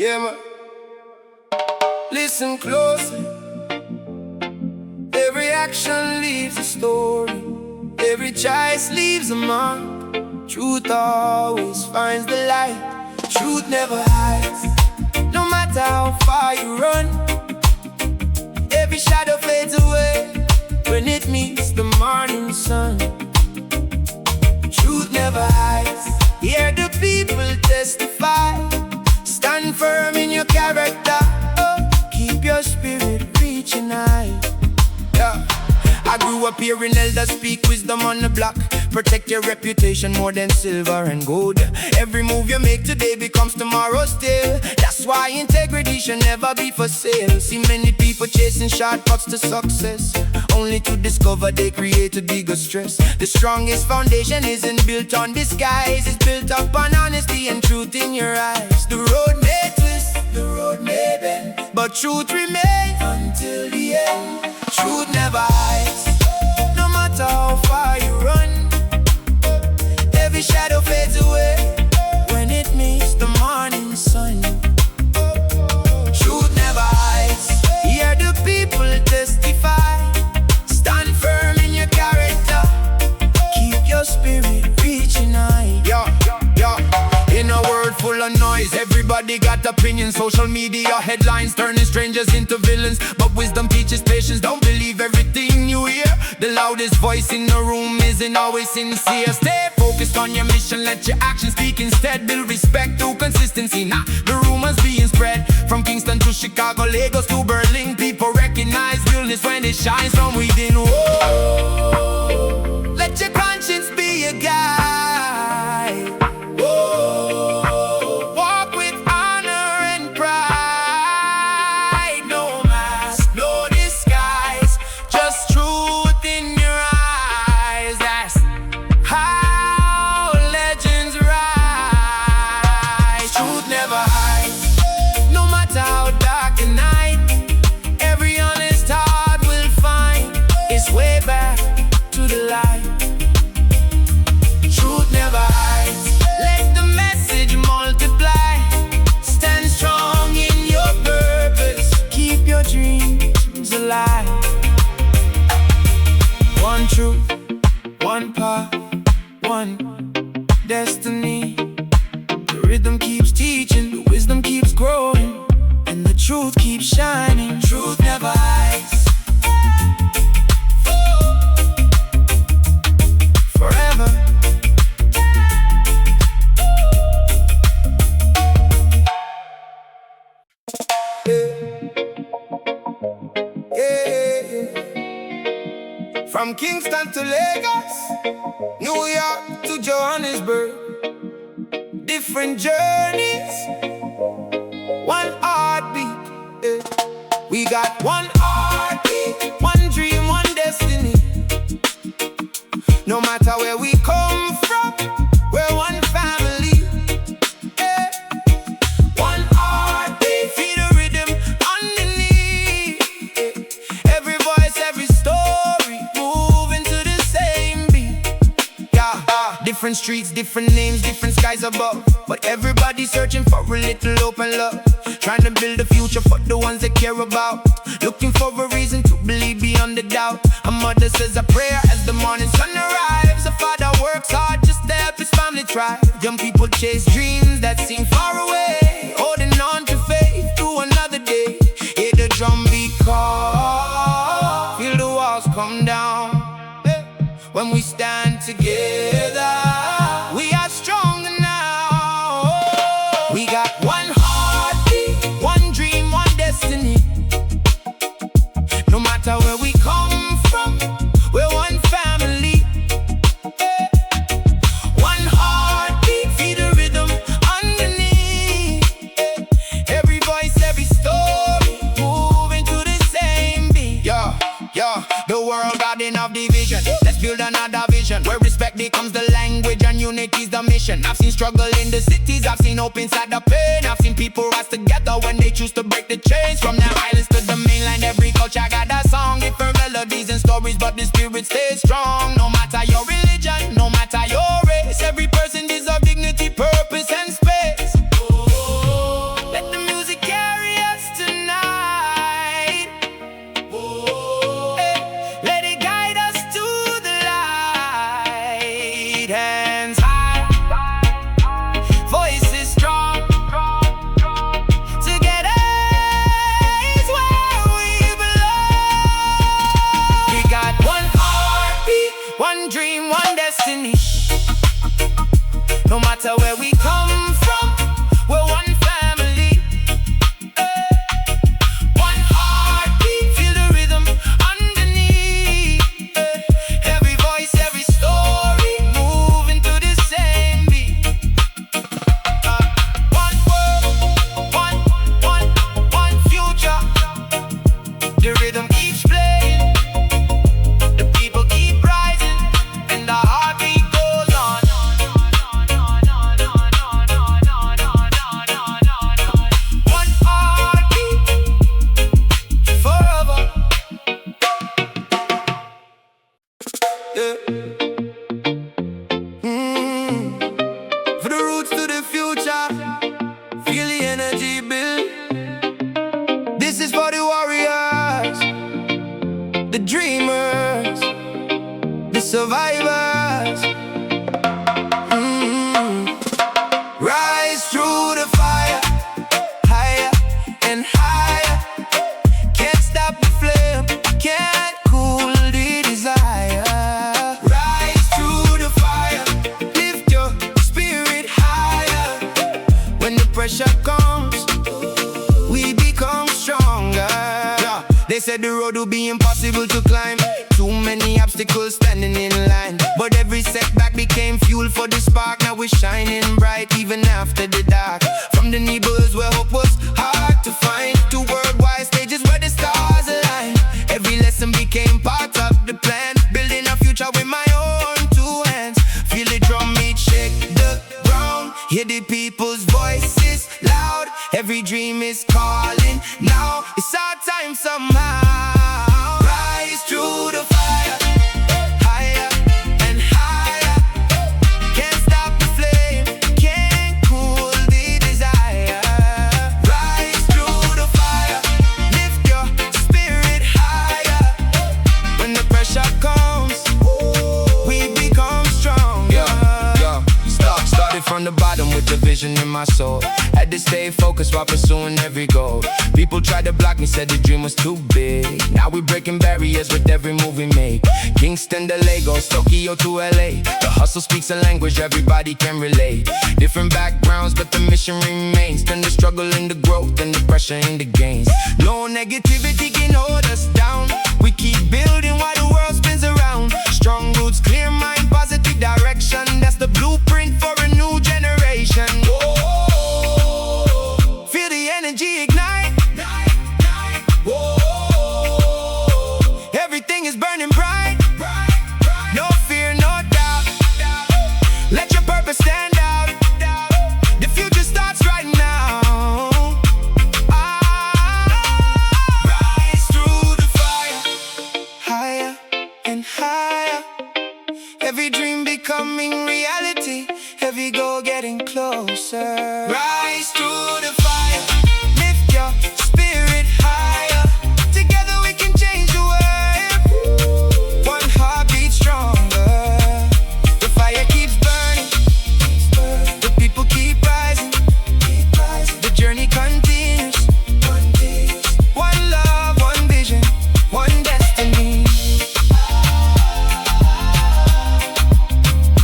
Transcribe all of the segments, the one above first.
Yeah, man. Listen closely. Every action leaves a story. Every choice leaves a mark. Truth always finds the light. Truth never hides. No matter how far you run, every shadow fades away when it meets the morning sun. Truth never hides. Hear the people testify. Stand firm in your character. Oh, keep your spirit reaching high. Yeah. I grew up hearing elders speak wisdom on the block. Protect your reputation more than silver and gold. Every move you make today becomes tomorrow still. That's why integrity should never be for sale. See many people chasing shortcuts to success, only to discover they created bigger stress. The strongest foundation isn't built on disguise. It's built up on honesty and truth in your eyes. The road may twist, the road may bend, but truth remains until the end. Truth never hides. No matter how far you run, every shadow fades away when it meets the morning sun. Truth never hides. Hear the people testify. Stand firm in your character. Keep your spirit reaching high. In a world full of noise, everybody got opinions. Social media headlines turning strangers into villains, but wisdom teaches patience. Don't believe everything you hear. The loudest voice in the room isn't always sincere. Stay focused on your mission, let your actions speak instead. Build respect through consistency, not the rumors being spread. From Kingston to Chicago, Lagos to Berlin, people recognize realness when it shines from within. Whoa. Let your conscience be your guide. Whoa. Walk with honor and pride. No mask, no disguise, just truth in your eyes. That's how legends rise. Truth never hides. No matter how dark the night, every honest heart will find its way back to the light. Truth never hides. Let the message multiply. Stand strong in your purpose. Keep your dreams alive. One truth, one path, one destiny. The rhythm keeps teaching, the wisdom keeps growing, and the truth keeps shining. Truth never hides. Forever. From Kingston to Lagos, New York to Johannesburg, different journeys, one heartbeat. We got one heartbeat, one dream, one destiny. No matter where we come from, we're one family. One heartbeat, feel the rhythm underneath. Every voice, every story, moving to the same beat. Different streets, different names, different skies above, but everybody searching for a little hope and love. Trying to build a future for the ones they care about. Looking for a reason to believe beyond the doubt. A mother says a prayer as the morning sun arrives. A father works hard just to help his family thrive. Young people chase dreams that seem far away, holding on to faith through another day. Hear the drum beat call, feel the walls come down. When we stand together, we are stronger now. We got one heartbeat, one dream, one destiny. No matter where we come from, we're one family. One heartbeat, feel the rhythm underneath. Every voice, every story, moving to the same beat. The world got enough division. Let's build another vision where respect becomes the language and unity's the mission. I've seen struggle in the cities, I've seen hope inside the pain. I've seen people rise together when they choose to break the chains. From the islands to the mainland, every culture got a song, different melodies and stories, but the spirit stays strong. No matter your religion, no matter your race, every person deserves dignity, purpose and space. Let the music pressure comes, we become stronger. Yeah. They said the road will be impossible to climb, too many obstacles standing in line, but every setback became fuel for the spark. Now we're shining bright even after the dark. From the neighborhoods where hope was hard to find, to worldwide stages where the stars align, every lesson became part of the plan, building a future with my own two hands. Feel the drum beat shake the ground, hear the people's voices loud, every dream is calling now. It's our time somehow. Rise through the fire, higher and higher. Can't stop the flame, can't cool the desire. Rise through the fire, lift your spirit higher. When the pressure comes, we become stronger. Started from the bottom with the vision in my soul. Had to stay focused while pursuing every goal. People tried to block me, said the dream was too big. Now we breaking barriers with every move we make. Kingston to Lagos, Tokyo to LA. The hustle speaks a language everybody can relate. Different backgrounds, but the mission remains. Turn the struggle into growth and the pressure into gains. No negativity can hold us down. We keep building while the world spins around. Strong roots, clear mind, positive direction. That's the blueprint for a new generation. Whoa. Feel the energy ignite. Whoa. Everything is burning bright. No fear, no doubt. Let your purpose stand out. The future starts right now. Rise through the fire, higher and higher. Every dream becoming reality, every goal getting closer. Rise through the fire, lift your spirit higher. Together we can change the world. One heartbeat stronger. The fire keeps burning, the people keep rising. The journey continues. One love, one vision, one destiny.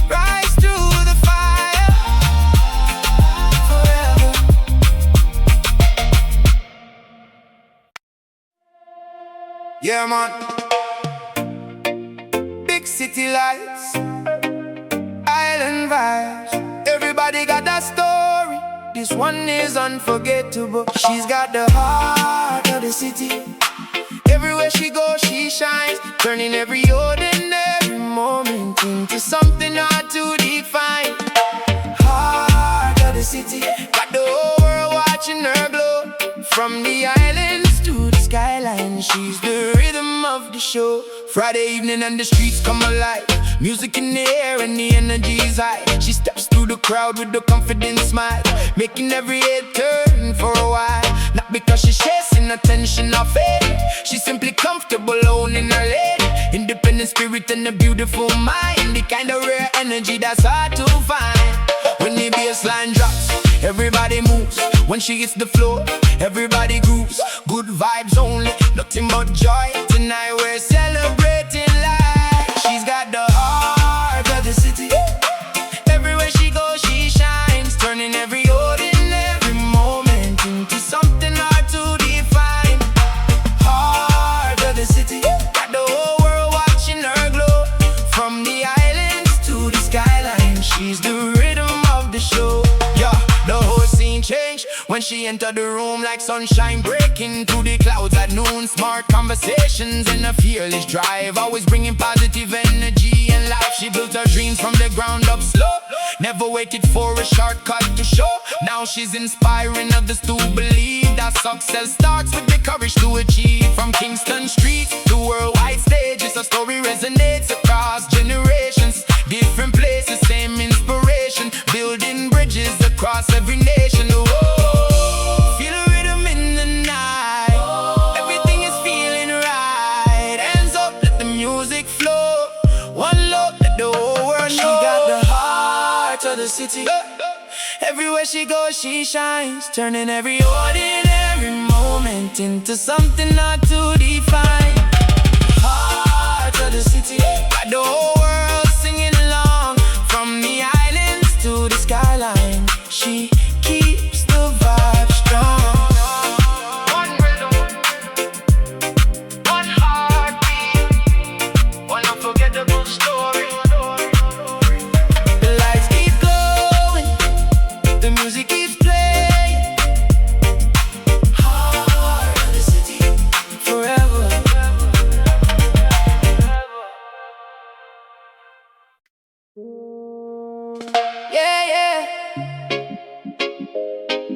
Rise through the fire forever. Yeah, man. Big city lights, island vibes. Everybody got that story. This one is unforgettable. She's got the heart of the city. Everywhere she goes, she shines, turning every ordinary moment into something hard to define. Heart of the city, got the whole world watching her glow. From the islands to the skyline, she's the rhythm of the show. Friday evening and the streets come alive, music in the air and the energy is high. She steps through the crowd with a confident smile, making every head turn for a while. Not because she's chasing attention or fame, she's simply comfortable owning her lane. Independent spirit and a beautiful mind, the kind of rare energy that's hard to find. When the bass line drops, everybody moves. When she hits the floor, everybody grooves. Good vibes only, nothing but joy. Tonight we're celebrating life. She's got the heart of the city. Everywhere she goes, she shines, turning every ordinary moment into something hard to define. Heart of the city, got the whole world watching her glow. From the islands to the skyline, she's the rhythm of the show. Yeah, the whole scene changed when she entered the room, like sunshine breaking through the clouds at noon. Smart conversations and a fearless drive, always bringing positive energy and life. She built her dreams from the ground up slow, never waited for a shortcut to show. Now she's inspiring others to believe that success starts with the courage to achieve. From Kingston streets to worldwide stages, her story resonates across generations. Different places, same inspiration, building bridges across every nation. Whoa. Feel a rhythm in the night, everything is feeling right. Hands up, let the music flow. One look, let the whole world know. She got the heart of the city. Everywhere she goes, she shines, turning every ordinary moment into something hard to define. Heart of the city, got the whole world singing along. From the islands to the skyline, she keeps the vibe.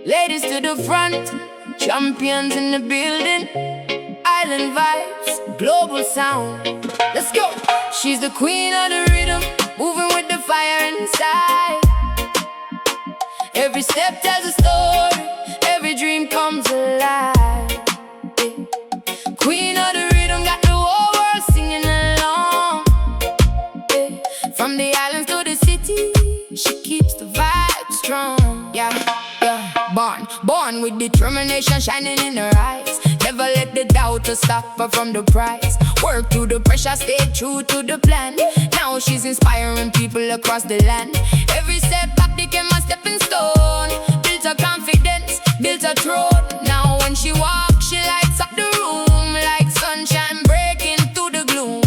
Ladies to the front, champions in the building. Island vibes, global sound. Let's go. She's the queen of the rhythm, moving with the fire inside. Every step tells a story, every dream comes alive. Queen of the rhythm, got the whole world singing along. From the islands to the city, she keeps the vibe strong. Yeah. Born with determination shining in her eyes. Never let the doubt stop her from the prize. Work through the pressure, stay true to the plan. Now she's inspiring people across the land. Every step back became a stepping stone. Built her confidence, built her throne. Now when she walks, she lights up the room like sunshine breaking through the gloom.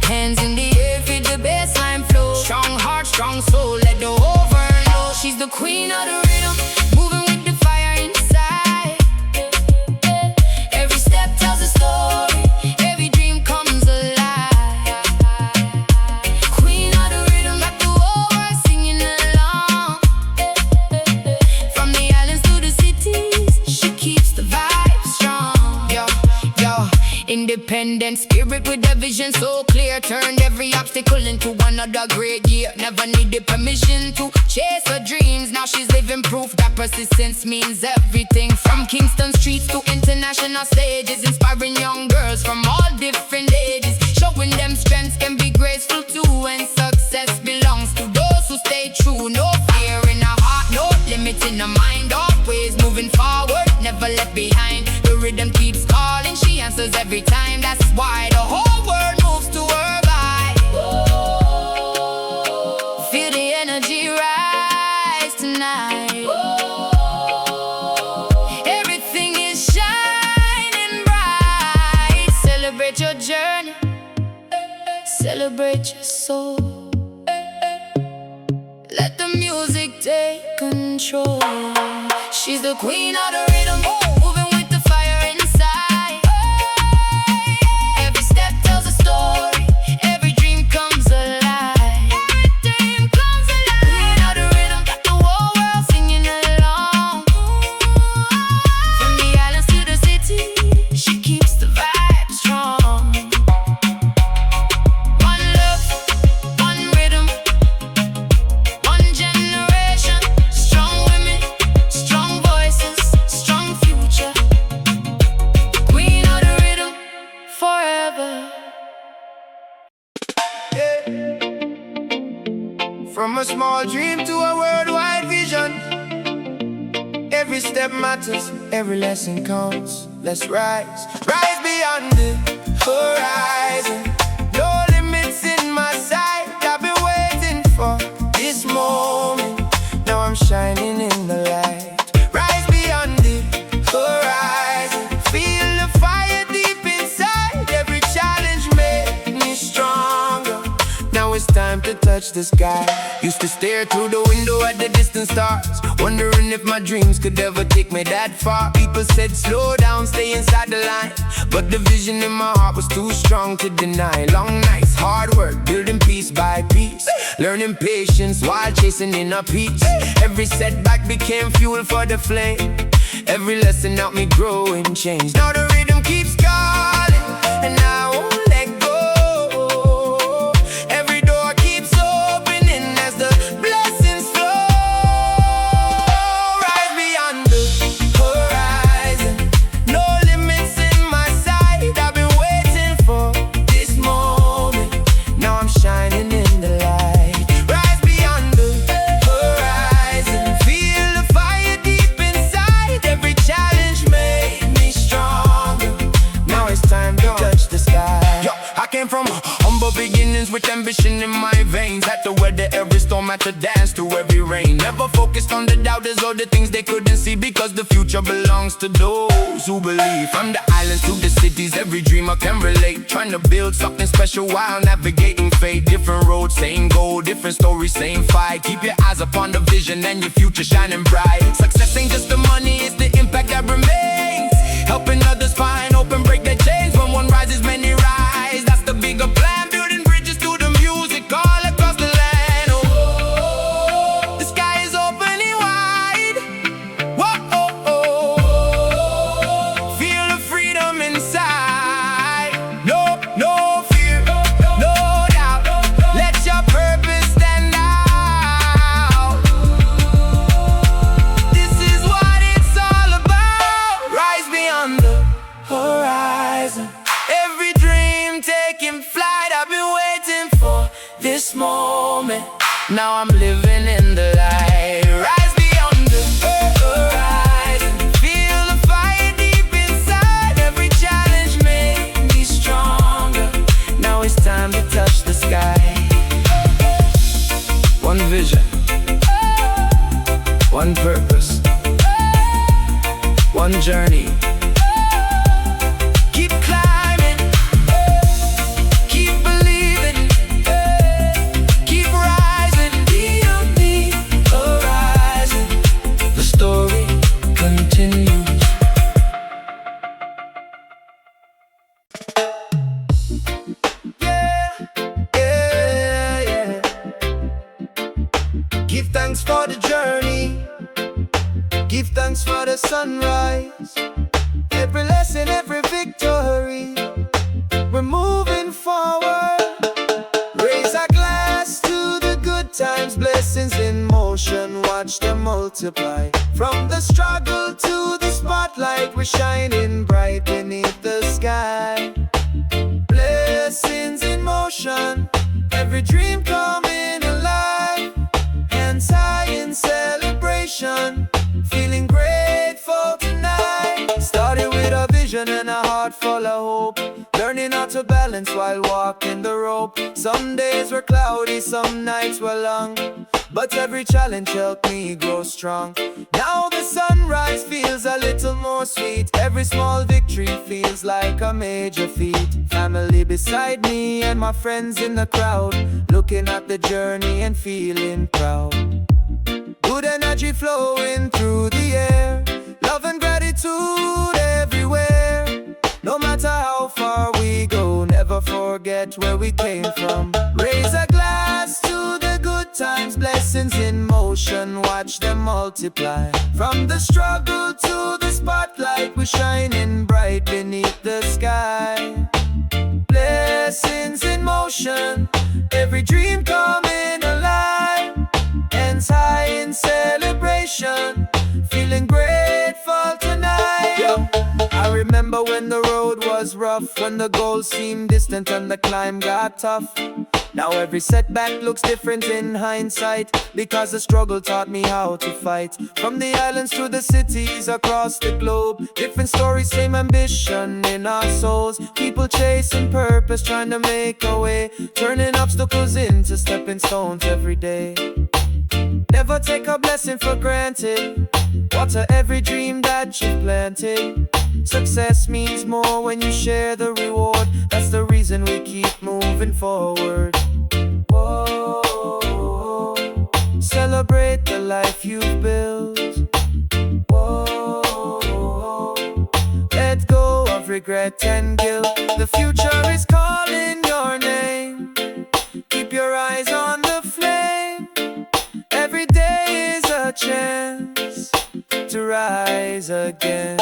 Hands in the air, feel the bassline flow. Strong heart, strong soul, let the overflow. She's the queen of the rhythm, moving with the fire inside. Every step tells a story, every dream comes alive. Queen of the rhythm, got the whole world singing along. From the islands to the cities, she keeps the vibe strong. Yo, independent spirit with a vision so clear. Turned every obstacle into another great year. Never needed permission to chase her dreams. Now she's living proof that persistence means everything. From Kingston streets to international stages, inspiring young girls from all different ages, showing them strength can be graceful too. And success belongs to those who stay true. No fear in our heart, no limits in our mind. Always moving forward, never left behind. The rhythm keeps calling, she answers every time. That's why the whole world moves to her vibe. Feel the energy rise tonight. Everything is shining bright. Celebrate your journey, celebrate your soul. Let the music take control. She's the queen of the rhythm, moving with the fire inside. Every step tells a story, every dream comes alive. Every dream comes alive. Queen of the rhythm, got the whole world singing along. From the islands to the city, she keeps the vibe strong. One love, one rhythm, one generation. Strong women, strong voices, strong future. Queen of the rhythm, forever. From a small dream to a worldwide vision, every step matters, every lesson counts. Let's rise beyond the horizon. No limits in my sight, I've been waiting for this moment. Now I'm shining in the light. Rise beyond the horizon, feel the fire deep inside. Every challenge made me stronger. Now it's time to touch the sky. Used to stare through the window at the distant stars, wondering if my dreams could ever take me that far. People said slow down, stay inside the line, but the vision in my heart was too strong to deny. Long nights, hard work, building piece by piece, learning patience while chasing inner peace. Every setback became fuel for the flame. Every lesson helped me grow and change. Now the rhythm keeps calling, and I won't let go. Every door keeps opening as the blessings flow. Rise beyond the horizon, no limits in my sight. I've been waiting for this moment. Now I'm shining in the light. Rise beyond the horizon, feel the fire deep inside. Every challenge made me stronger. Now it's time to touch the sky. Yo, I came from humble beginnings with ambition in my veins. Had to weather every storm, had to dance through every rain. Never focused on the doubters or the things they couldn't see, because the future belongs to those who believe. From the islands to the cities, every dreamer can relate. Trying to build something special while navigating fate. Different roads, same goal, different stories, same fight. Keep your eyes upon the vision and your future shining bright. Success ain't just the money, it's the impact that remains. Helping others find hope and break their chains. When one rises, many rise. That's the bigger plan. Building bridges to the music all across the land. Oh, the sky is opening wide. Whoa. moment. Now I'm living in the light. Rise beyond the horizon. Feel the fire deep inside. Every challenge made me stronger. Now it's time to touch the sky. One vision, one purpose, one journey. Keep climbing, keep believing, keep rising beyond the horizon. The story continues. Give thanks for the journey. Give thanks for the sunrise. Every lesson, every victory. We're moving forward. Raise our glass to the good times. Blessings in motion, watch them multiply. From the struggle to the spotlight, we're shining bright beneath the sky. Blessings in motion, every dream coming alive. Hands high in celebration, feeling grateful tonight. Started with a vision and a heart full of hope, learning how to balance while walking the rope. Some days were cloudy, some nights were long, but every challenge helped me grow strong. Now the sunrise feels a little more sweet. Every small victory feels like a major feat. Family beside me and my friends in the crowd, looking at the journey and feeling proud. Good energy flowing through the air, love and gratitude everywhere. No matter how far we go, never forget where we came from. Raise a glass to the good times, blessings in motion, watch them multiply. From the struggle to the spotlight, we're shining bright beneath the sky. Blessings in motion, every dream coming alive. Hands high in celebration, feeling grateful tonight. Yo, I remember when the road was rough, when the goal seemed distant and the climb got tough. Now every setback looks different in hindsight, because the struggle taught me how to fight. From the islands to the cities across the globe, different stories, same ambition in our souls. People chasing purpose, trying to make a way, turning obstacles into stepping stones every day. Never take a blessing for granted. Water every dream that you've planted. Success means more when you share the reward. That's the reason we keep moving forward. Whoa, celebrate the life you've built. Whoa, let go of regret and guilt. The future is calling your name. Keep your eyes on the flame. Every day is a chance to rise again.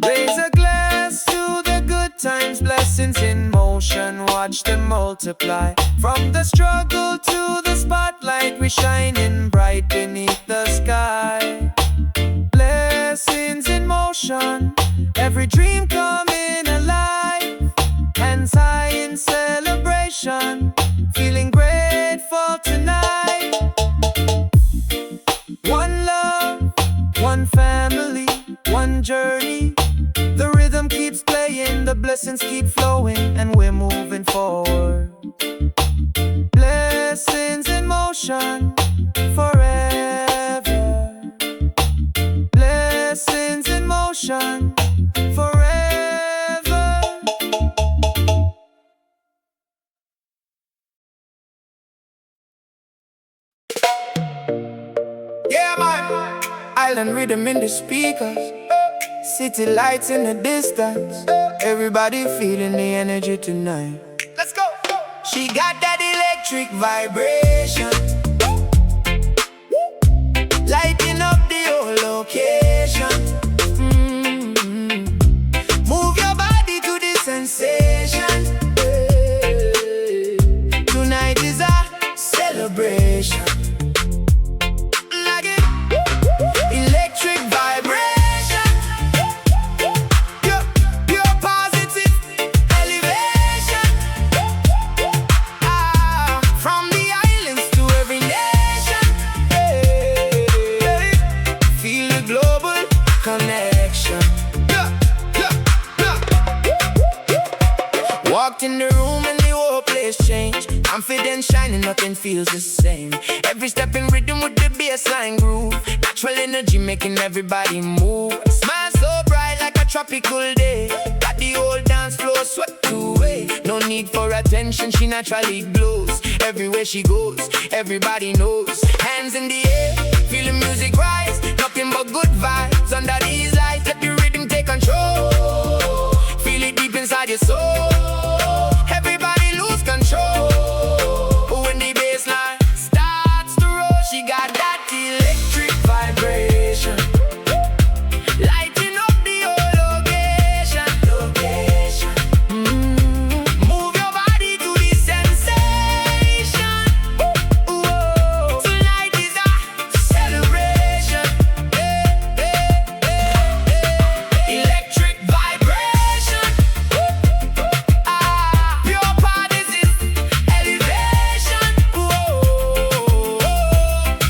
Raise a glass to the good times, blessings in motion, watch them multiply. From the struggle to the spotlight, we're shining bright beneath the sky. Blessings in motion, every dream coming alive. Hands high in celebration, feeling grateful tonight. One love, one family, one journey. The rhythm keeps playing, the blessings keep flowing, and we're moving forward. Blessings in motion forever. Blessings in motion forever. Yeah, man. Island rhythm in the speakers, city lights in the distance. Everybody feeling the energy tonight. Let's go. She got that electric vibration, lighting up the whole location. Move your body to the sensation. Tonight is a celebration. Electric vibration, pure positive elevation. From the and shining, nothing feels the same. Every step in rhythm with the bassline groove. Natural energy making everybody move. Smile so bright like a tropical day. Got the whole dance floor swept away. No need for attention, she naturally glows. Everywhere she goes, everybody knows. Hands in the air, feel the music rise. Nothing but good vibes under these lights. Let the rhythm take control. Feel it deep inside your soul. Everybody lose control. When the bass line starts to roll, she got that electric vibration. Lighting up the whole location. Move your body to the sensation. Whoa. Tonight is a celebration. Electric vibration. Pure parties is elevation. Whoa.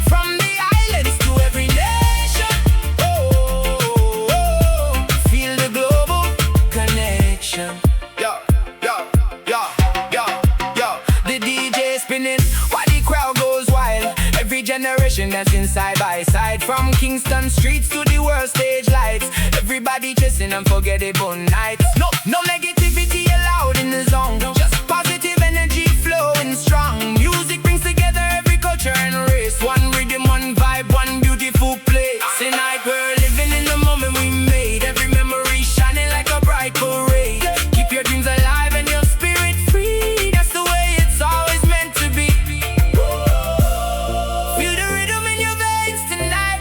From the islands to every nation. Feel the global connection. Yo, yo, yo, yo, yo. The DJ spinning while the crowd goes wild. Every generation dancing side by side. From Kingston streets to the world stage lights. Everybody chasing unforgettable nights. No negativity allowed in the zone. Just positive energy flowing strong. Music brings together every culture and race. One rhythm, one vibe, one beautiful place. Tonight we're living in the moment we made. Every memory shining like a bright parade. Keep your dreams alive and your spirit free. That's the way it's always meant to be. Feel the rhythm in your veins tonight.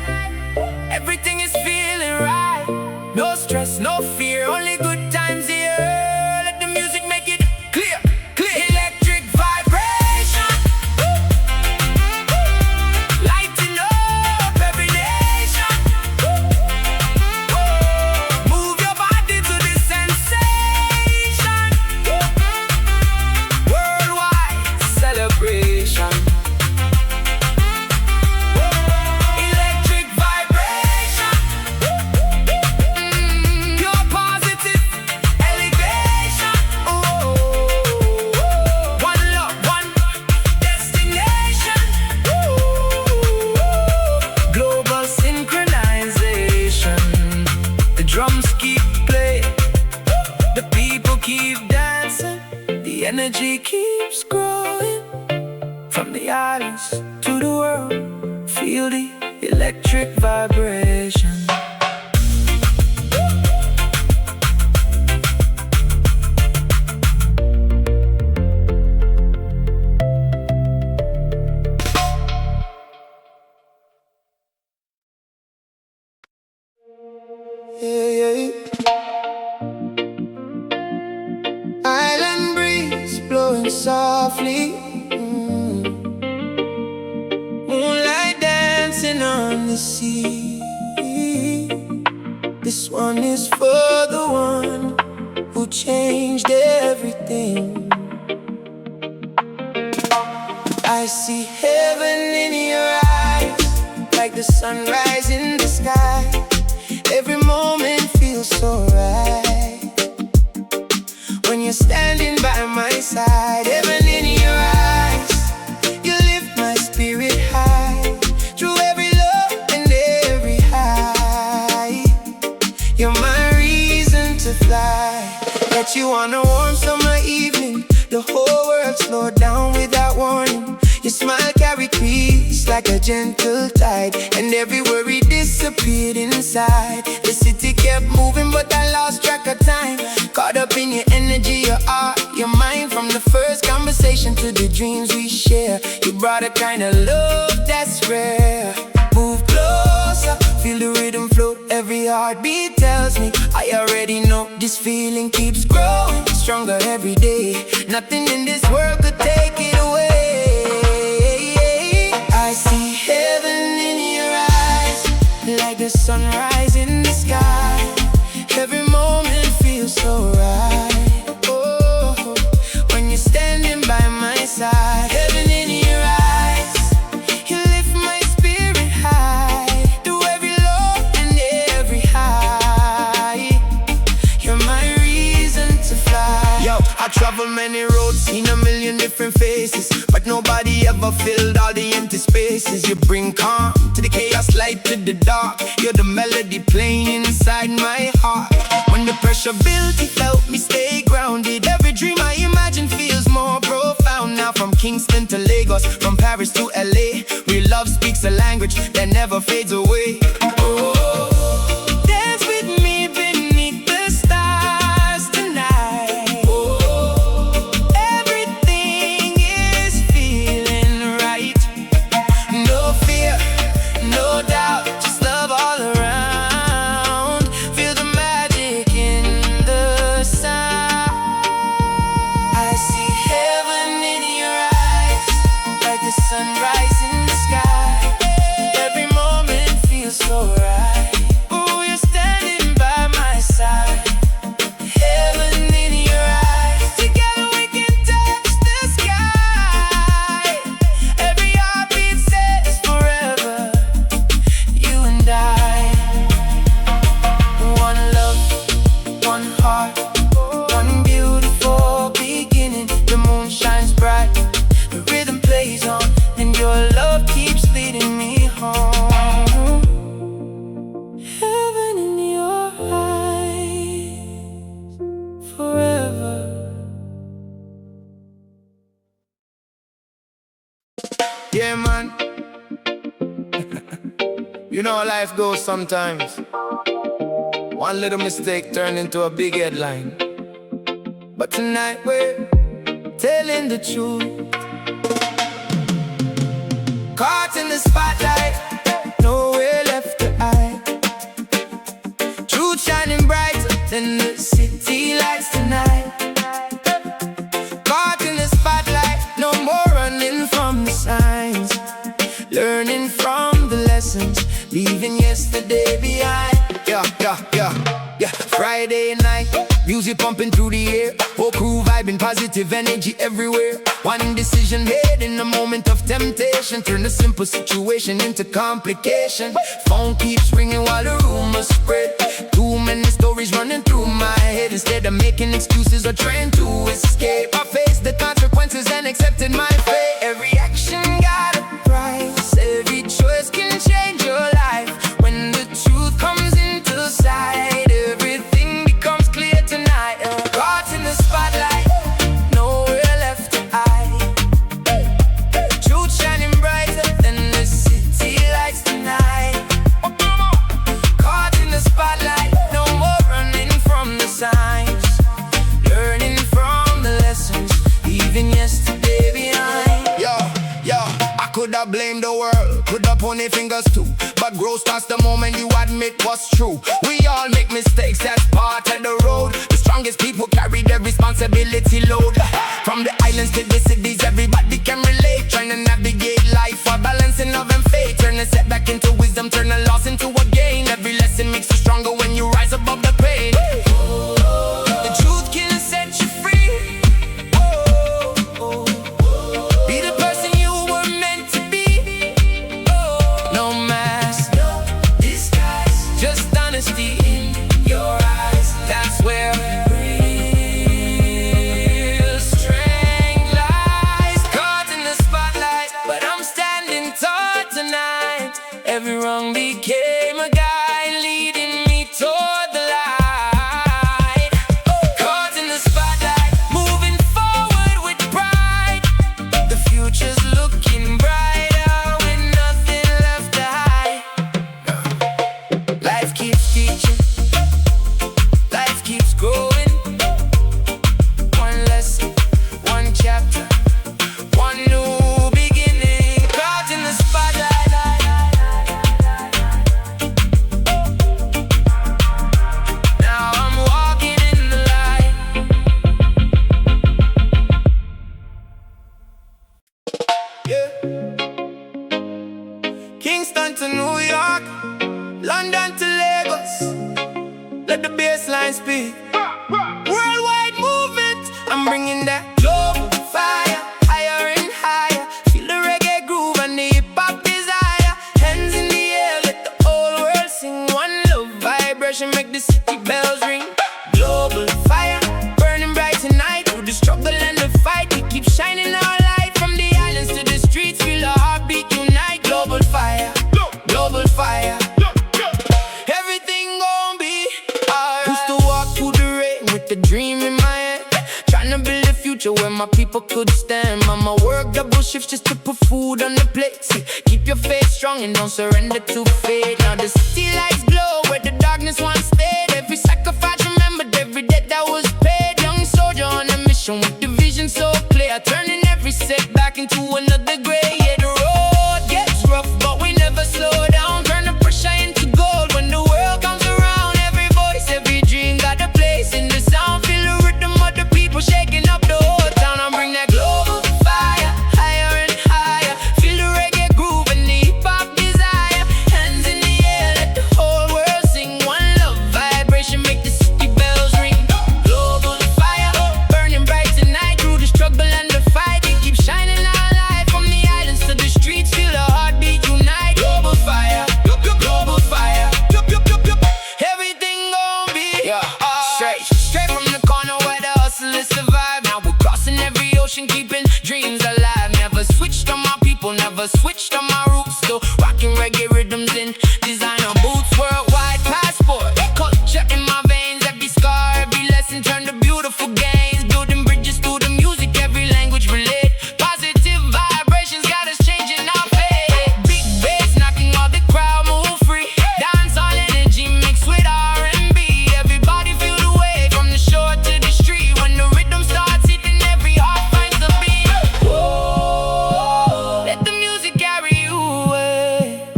Everything is feeling right. No stress, no fear, only good times here. Let the music make it clear, clear. Electric vibration. Lighting up every nation. Move your body to the sensation. Worldwide celebration. Electric vibration. Pure positive elevation. One love, one destination. Global synchronization. The drums keep playing. The people keep dancing. The energy keeps growing. From the islands to the world, feel the electric vibration. Island breeze blowing softly. Moonlight dancing on the sea. This one is for the one who changed everything. I see heaven in your eyes, like the sunrise in the sky. Every moment feels so right when you're standing by my side. Heaven in your eyes, you lift my spirit high. Through every low and every high, you're my reason to fly. Get you on a warm summer evening, the whole world slowed down without warning. Your smile carried peace like a gentle tide, and every worry disappeared inside. The city kept moving but I lost track of time. Caught up in your energy, your art, your mind. From the first conversation to the dreams we share, you brought a kind of love that's rare. Move closer, feel the rhythm float. Every heartbeat tells me I already know. This feeling keeps growing stronger every day. Nothing in this world could take it away. I see heaven in your eyes, like the sunrise in the sky. Every moment feels so right. Oh, when you're standing by my side. Heaven in your eyes, you lift my spirit high. Through every low and every high, you're my reason to fly. Yo, I travel many roads, seen a million million different faces, but nobody ever filled all the empty spaces. You bring calm to the chaos, light to the dark. You're the melody playing inside my heart. When the pressure builds, it helped me stay grounded. Every dream I imagine feels more profound. Now from Kingston to Lagos, from Paris to LA, real love speaks a language that never fades away. Oh, dance with me beneath the stars tonight. Oh, everything is feeling right. No fear, no doubt, just love all around. Feel the magic in the sound. I see heaven in your eyes, like the sunrise in the sky. Every moment feels so right. Ooh, you're standing by my side. Heaven in your eyes, together we can touch the sky. Every heartbeat says forever, you and I. One love, one heart, one beautiful beginning. The moon shines bright, the rhythm plays on, and your love keeps leading me home. Heaven in your eyes, forever. Yeah, man. You know how life goes sometimes. One little mistake turned into a big headline. But tonight we're telling the truth. Caught in the spotlight, nowhere left to hide. Truth shining brighter than the city lights tonight. Caught in the spotlight, no more running from the signs. Learning from the lessons, leaving yesterday behind. Yeah. Friday night, music pumping through the air. Whole crew vibing, positive energy everywhere. One decision made in a moment of temptation, turn a simple situation into complication. Phone keeps ringing while the rumors spread. Too many stories running through my head. Instead of making excuses or trying to escape, I faced the consequences and accepted my fate. Every action got a price. Every choice can change your life. When the truth comes into sight, everything becomes clear tonight. Caught in the spotlight, nowhere left to hide. Truth shining brighter than the city lights tonight. Caught in the spotlight, no more running from the signs. Learning from the lessons, leaving yesterday behind. Yo, I could have blamed the world, could have pointed fingers too, but growth starts the moment you admit what's true. We all make mistakes, that's part of the road. The strongest people carry the responsibility load. From the islands to the cities, everybody can relate. Trying to navigate life while balancing love and faith. Turn a setback into wisdom, turn a loss into a gain. Every lesson makes you stronger when you rise above the pain. The truth can set you free. Be the person you were meant to be. No mask, no disguise, just honesty in your eyes. That's where real strength lies. Caught in the spotlight, but I'm standing tall tonight. Every wrong became a guide, leading me toward the light. Caught in the spotlight, moving forward with pride. The future's looking brighter with nothing left to hide. Life keeps teaching, life keeps growing. One lesson, one chapter, one new beginning. Caught in the spotlight. Now I'm walking in the light. Yeah. Kingston to New York, London to Lagos. Let the bass line speak. Worldwide movement, I'm bringing that global fire higher and higher. Feel the reggae groove and the hip-hop desire. Hands in the air, let the whole world sing. One love vibration, make the city bells ring. Global fire, burning bright tonight. Through the struggle and the fight, we keep shining a dream in my head, trying to build a future where my people could stand. Mama work double shifts just to put food on the plate. See, keep your faith strong and don't surrender to fate. Now the city lights glow where the darkness once stayed. Every sacrifice remembered, every debt that was paid. Young soldier on a mission with the vision so clear, turning every setback into another grade. Yeah, the road gets rough, but we never slow down. Turn the pressure into gold when the world comes around. Every voice, every dream got a place in the sound. Feel the rhythm of the people shaking up the whole town. I bring that global fire, higher and higher. Feel the reggae groove and the hip-hop desire. Hands in the air, let the whole world sing. One love vibration, make the city bells ring. Global fire, burning bright tonight. Through the struggle and the fight, it keeps shining our light. From the islands to the streets, feel the heartbeat unite. Global fire, global fire. Everything gon' be straight from the corner where the hustlers survive. Now we're crossing every ocean, keeping dreams alive. Never switched on my people, never switched on my roots. Still rocking reggae rhythms in designer boots. Worldwide passport, culture in my veins. Every scar, every lesson turned to beautiful gains. Building bridges through the music, every language relate. Positive vibrations got us changing our fate. Big bass knocking all the crowd move free. Dancehall energy mixed with R&B. Everybody feel the wave from the shore to the street. When the rhythm starts hitting, every heart finds the beat. Whoa, let the music carry you away.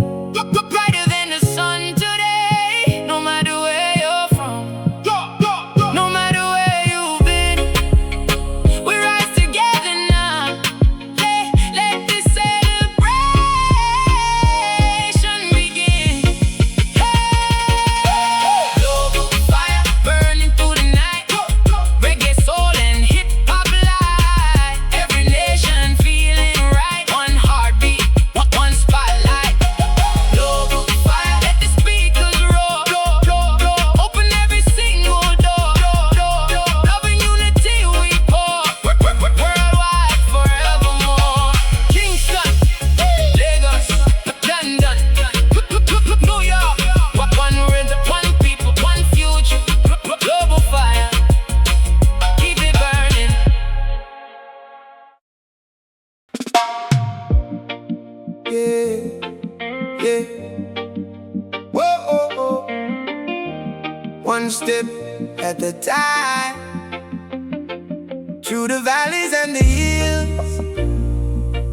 Brighter than the sun today. No matter where you're from, no matter where you've been, we rise together now. Let this celebration begin. Hey, global fire burning through the night. Reggae soul and hip-hop light. Every nation feeling right. One heartbeat, one spotlight. Global fire, let the speakers roar. Open every single door. Love and unity we pour. Worldwide forevermore. Kingston, Lagos, London, New York. One rhythm, one people, one future. Global fire, keep it burning. Yeah. Whoa, oh, oh. One step at a time. Through the valleys and the hills,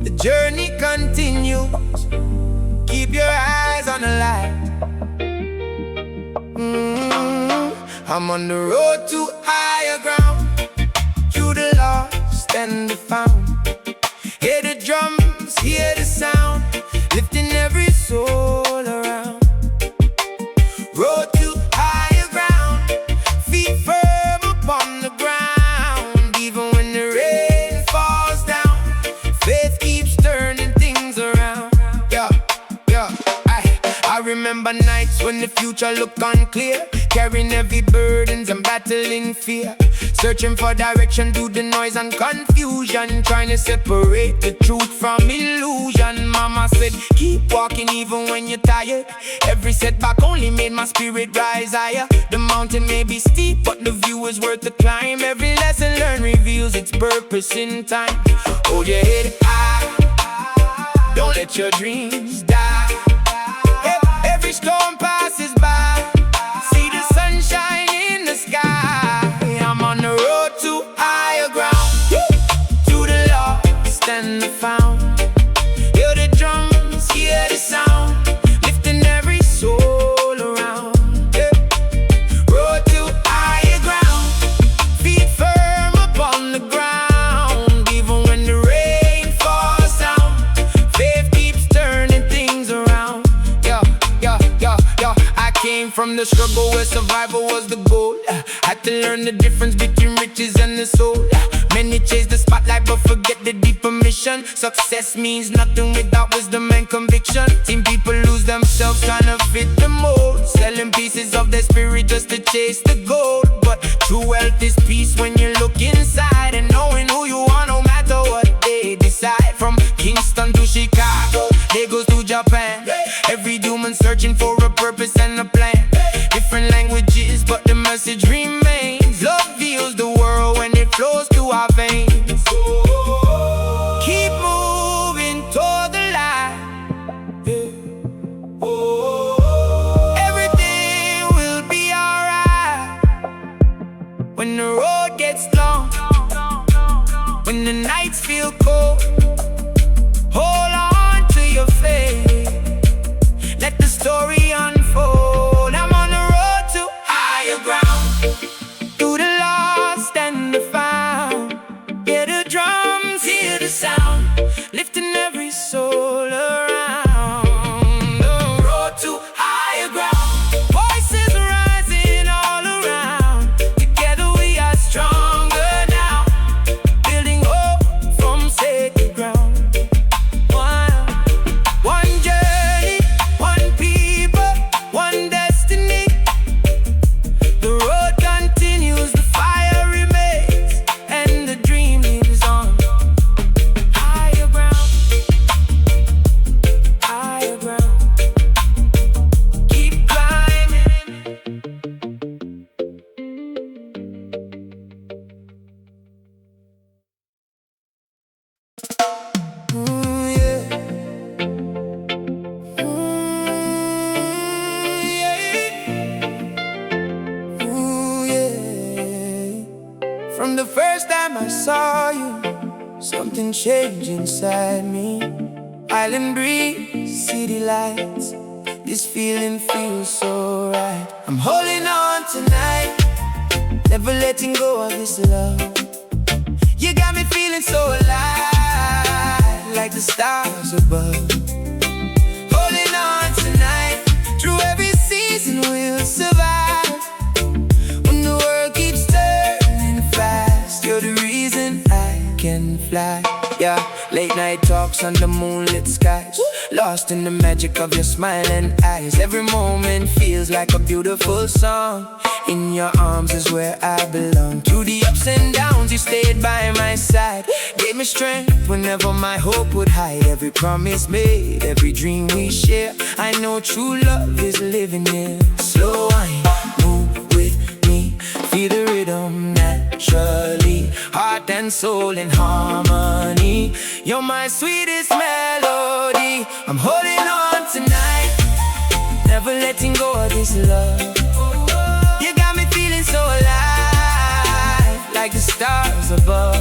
the journey continues. Keep your eyes on the light. I'm on the road to higher ground. Through the lost and the found. Hear the drums, hear the sound, lifting every soul around. Road to higher ground, feet firm upon the ground. Even when the rain falls down, faith keeps turning things around. Yeah. I remember nights when the future looked unclear, carrying heavy burdens and battling fear. Searching for direction through the noise and confusion, trying to separate the truth from illusion. Mama said, keep walking even when you're tired. Every setback only made my spirit rise higher. The mountain may be steep, but the view is worth the climb. Every lesson learned reveals its purpose in time. Hold your head high, don't let your dreams die. Every storm passes by, see the sunshine in the sky. I'm on the road to higher ground, to the lost and the found. Hear the drums, hear the sound, lifting every soul around. Yeah. Road to higher ground, feet firm upon the ground. Even when the rain falls down, faith keeps turning things around. I came from the struggle where survival was the goal. Had to learn the difference between riches and the soul. Many chase the spotlight but forget the deeper mission. Success means nothing without wisdom and conviction. Seen people lose themselves trying to fit the mold, selling pieces of their spirit just to chase the gold. But true wealth is peace when you look inside, and knowing who you are no matter what they decide. From Kingston to Chicago, Lagos to Japan, every human searching for a purpose and a plan. Different languages but the message remains. Love, when the road gets long, when the nights feel cold. Hold on to your faith, let the story unfold. I'm on the road to higher ground, through the lost and the found. Hear the drums, hear the sound, lifting every soul around. The road to higher ground, voices rising all around. Together we are stronger now, building hope from sacred ground. One journey, one people, one destiny. The road continues, the fire remains, and the dream lives on. Higher ground, higher ground. Keep climbing. Yeah. Yeah. Ooh, yeah. From the first time I saw you, something changed inside me. Island breeze, city lights, this feeling feels so right. I'm holding on tonight, never letting go of this love. You got me feeling so alive, like the stars above. Holding on tonight, through every season we'll survive. When the world keeps turning fast, you're the reason I can fly. Yeah, late night talks under moonlit skies, lost in the magic of your smiling eyes. Every moment feels like a beautiful song. In your arms is where I belong. Through the ups and downs you stayed by my side, gave me strength whenever my hope would hide. Every promise made, every dream we share, I know true love is living here. Slow wine, move with me, feel the rhythm naturally, heart and soul in harmony. You're my sweetest melody. I'm holding on tonight, never letting go of this love. You got me feeling so alive, like the stars above.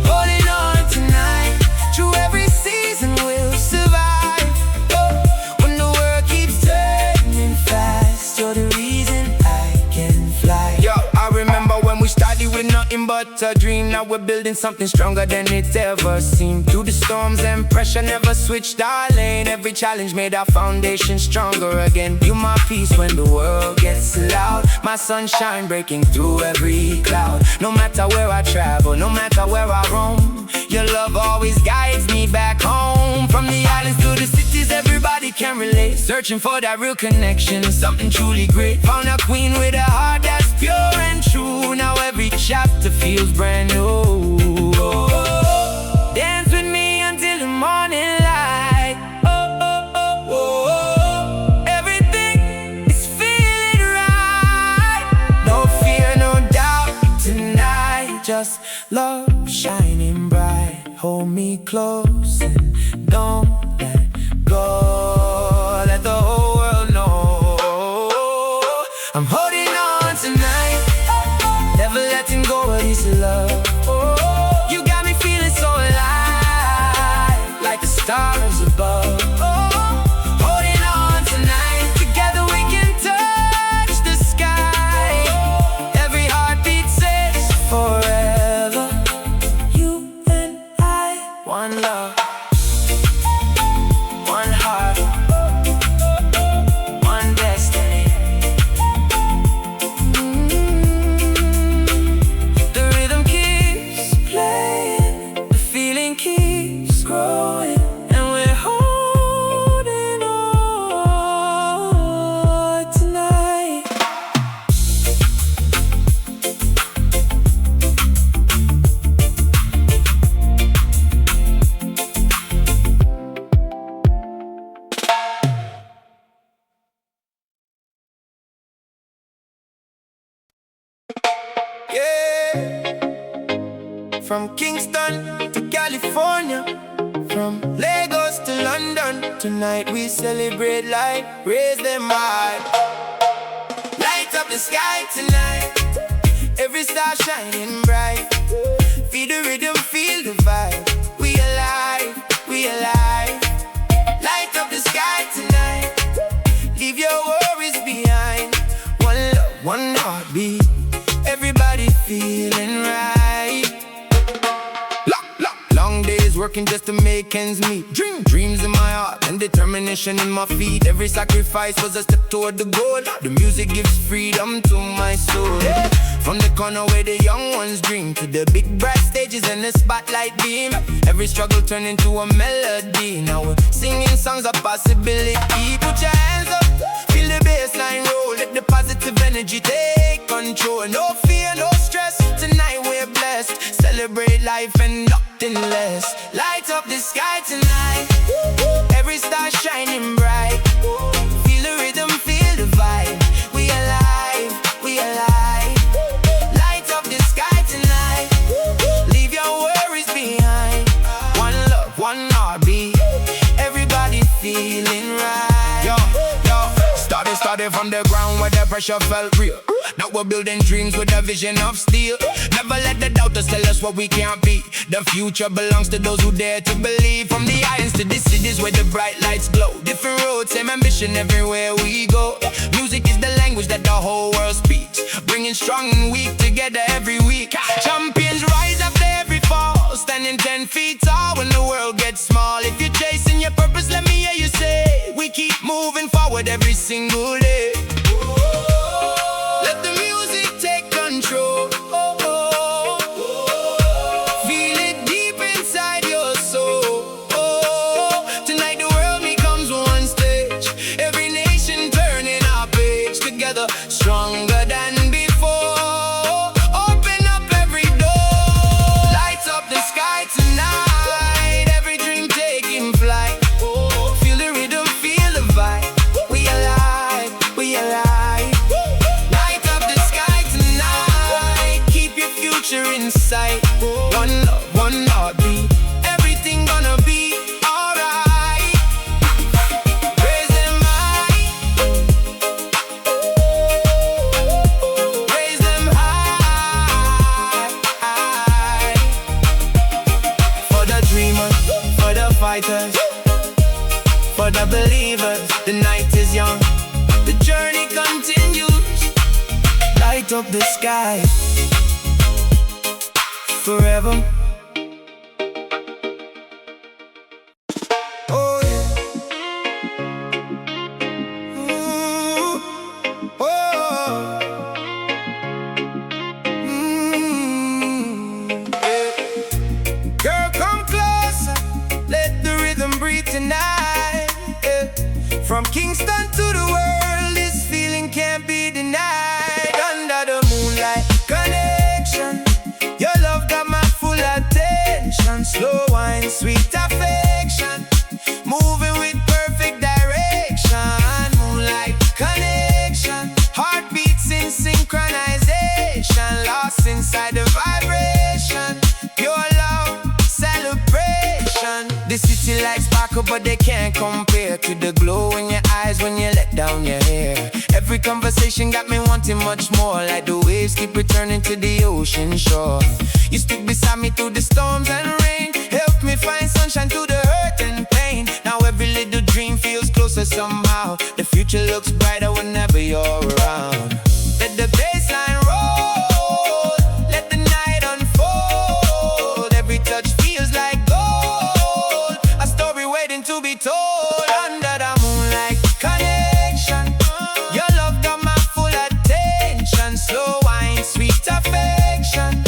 Holding on tonight, through every season we'll survive. Oh, when the world keeps turning fast, you're the reason I can fly. Yo, I remember when we started with nothing but a dream. Now we're building something stronger than it's ever seemed. Through the storms and pressure, never switched our lane. Every challenge made our foundation stronger again. You my peace when the world gets loud, my sunshine breaking through every cloud. No matter where I travel, no matter where I roam, your love always guides me back home. From the islands to the cities, everybody can relate, searching for that real connection, something truly great. Found a queen with a heart that's pure and true. Now every chapter feels brand new. Dance with me until the morning light. Everything is feeling right. No fear, no doubt tonight, just love shining bright. Hold me close and don't let go. Let the whole world know I'm holding on tonight, never letting go of this love. You got me feeling so alive, like the stars above. Holding on tonight, together we can touch the sky. Every heartbeat says forever. You and I, one love, one heart, one destiny. The rhythm keeps playing, the feeling keeps growing, and we're holding on tonight. Yeah, from Kingston to California, from Lagos to London, tonight we celebrate life, raise them high. Light up the sky tonight, every star shining bright. Feel the rhythm, feel the vibe. We alive, we alive. Light up the sky tonight. Leave your worries behind. One love, one heartbeat. Everybody feeling right. Long days working just to make ends meet. Dreams in my heart and determination in my feet. Every sacrifice was a step toward the goal. The music gives freedom to my soul. From the corner where the young ones dream to the big bright stages and the spotlight beam. Every struggle turned into a melody. Now we're singing songs of possibility. Put your hands up, feel the bass line roll. Let the positive energy take control. No fear, no stress, tonight we're blessed. Celebrate life and nothing less. Light up the sky tonight. Every star shining bright. Feel the rhythm, feel the vibe. We alive, we alive. Light up the sky tonight. Leave your worries behind. One love, one heartbeat. Everybody feeling right. Yo, started from the ground where the pressure felt real. Now we're building dreams with a vision of steel. Never let the doubters tell us what we can't be. The future belongs to those who dare to believe. From the islands to the cities where the bright lights glow. Different roads, same ambition everywhere we go. Music is the language that the whole world speaks. Bringing strong and weak together every week. Champions rise after every fall. Standing 10 feet tall when the world gets small. If you're chasing your purpose, let me hear you say, we keep moving forward every single day. Let the music take control. Feel it deep inside your soul. Tonight the world becomes one stage. Every nation turning our page together, stronger than before. Open up every door. Light up the sky tonight. Every dream taking flight. Feel the rhythm, feel the vibe. We alive, we alive. Light up the sky tonight. Keep your future in sight. One love, one heartbeat. Everything gonna be alright. Raise them high. Raise them high. For the dreamers, for the fighters, for the believers. The night is young, the journey continues. Light up the sky forever. Oh yeah. Ooh. Oh. Yeah. Girl, come closer. Let the rhythm breathe tonight. Yeah. From Kingston to the world, this feeling can't be denied. Under the moonlight connection, your love got my full attention. Slow wine, sweet affection, moving with perfect direction. Moonlight connection, heartbeats in synchronization, lost inside the vibration. Your love, celebration. The city lights sparkle, but they can't compare to the glow in your eyes when you let down your hair. Every conversation got me wanting much more. Like the waves keep returning to the ocean shore. You stick beside me through the storms and rain. Help me find sunshine through the hurt and pain. Now every little dream feels closer somehow. The future looks brighter whenever you're around. Let the bassline roll, let the night unfold. Every touch feels like gold, a story waiting to be told. Under the moonlight connection, your love got my full attention. Slow wine, sweet affection,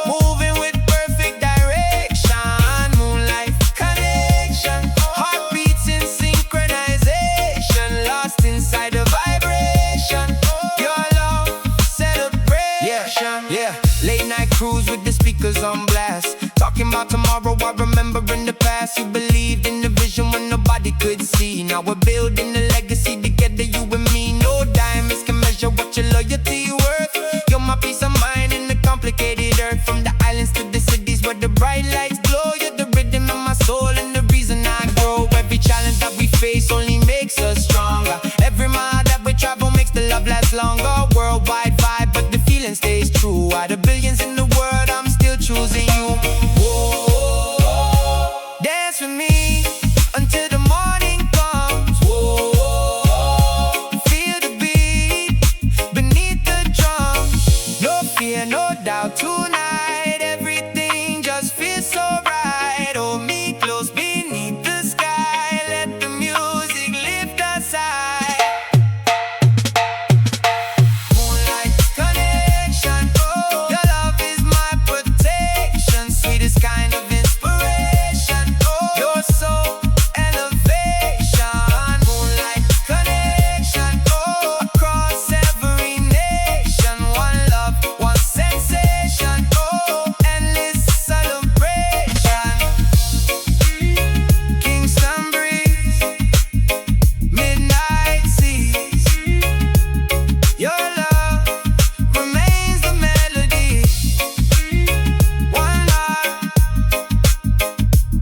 moving with perfect direction. Moonlight connection, heartbeats in synchronization, lost inside the vibration. Your love, celebration. Yeah. Late night cruise with the speakers on blast, talking about tomorrow while remembering the past. You believed in the vision when nobody could see. Now we're building a legacy together, you and me. No diamonds can measure what your loyalty worth. You're my peace of mind in the complicated earth. From the islands to the cities where the bright lights glow. You're the rhythm of my soul and the reason I grow. Every challenge that we face only makes us stronger. Every mile that we travel makes the love last longer. Worldwide vibe, but the feeling stays true. I tonight everything just feels so right. Hold me close beneath the sky, let the music lift us high. Moonlight connection, oh, your love is my protection, sweetest kind of inspiration, oh, your soul elevation. Moonlight connection, oh, across every nation, one love, one sensation, oh, endless celebration. Kingston breeze, midnight seas, your love remains the melody. One heart,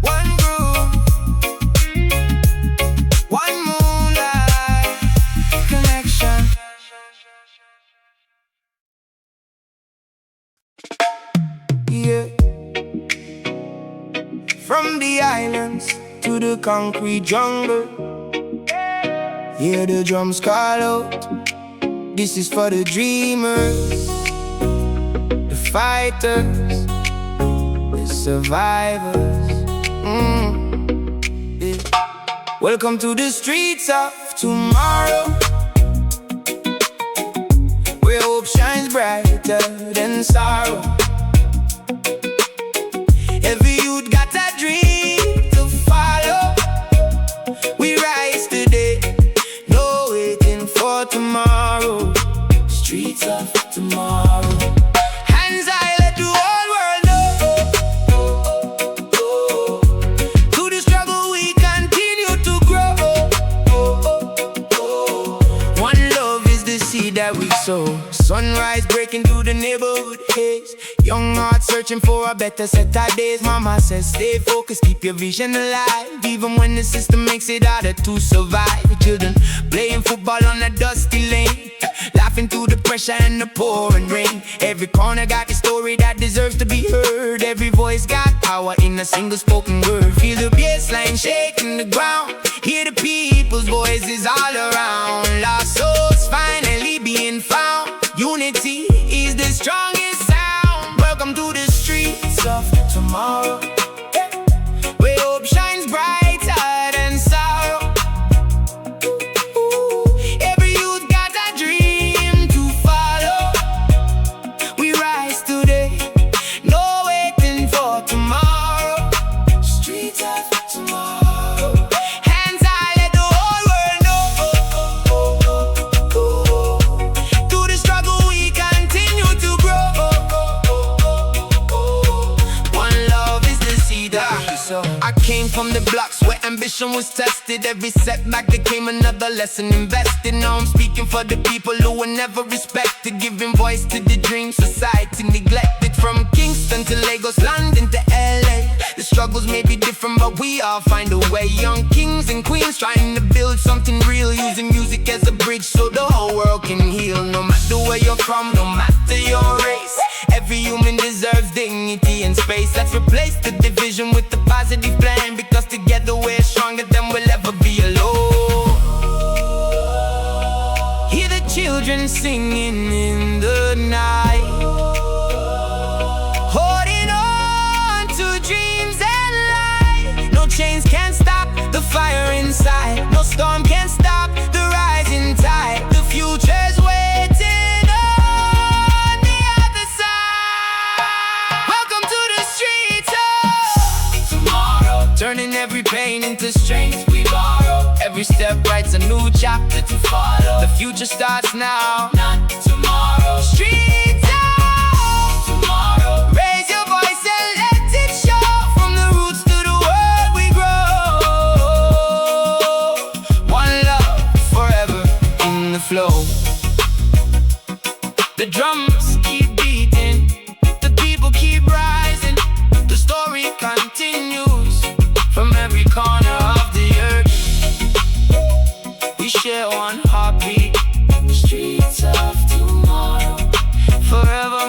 one groove, one moonlight connection. Yeah. From the islands to the concrete jungle, hear the drums call out. This is for the dreamers, the fighters, the survivors. Yeah. Welcome to the streets of tomorrow, where hope shines brighter than sorrow. Every youth got a dream to follow. We rise today, no waiting for tomorrow. Streets of tomorrow. Hands high, let the whole world know. To the struggle we continue to grow. One love is the seed that we sow. Sunrise breaking through the neighborhood haze. Young hearts searching for a better set of days. Mama says stay focused, keep your vision alive, even when the system makes it harder to survive. Children playing football on a dusty lane, laughing through the pressure and the pouring rain. Every corner got a story that deserves to be heard. Every voice got power in a single spoken word. Feel the bassline shaking the ground, hear the people's voices all around. Lost souls finally being found. Unity is the strongest sound. Welcome to the streets of tomorrow, where hope shines brighter than sorrow. Every youth got a dream to follow. We rise today, no waiting for tomorrow. Streets of tomorrow. Hands high, let the whole world know. To the struggle we continue to grow. One love is the seed that we sow. I came from the blocks where ambition was tested. Every setback became another lesson invested. Now I'm speaking for the people who were never respected, giving voice to the dream society neglected. From Kingston to Lagos, London to LA, the struggles may be different, but we all find a way. Young kings and queens trying to build something real, using music as a bridge so the whole world can heal. No matter where you're from, no matter your race, every human deserves dignity and space. Let's replace the division with the positive plan, because together we're stronger than we'll ever be alone. Hear the children singing in the night, holding on to dreams and light. No chains can stop the fire inside, no storm can stop the rising tide. The future's waiting on the other side. Welcome to the streets of tomorrow, turning every pain into strength we borrow. Every step writes a new chapter to follow. The future starts now, not tomorrow. Streets of tomorrow. Raise your voice and let it show. From the roots to the world we grow. One love forever in the flow. The drums keep beating, the people keep rising. The story continues from every corner of the earth. We share one heartbeat. Streets of tomorrow, forever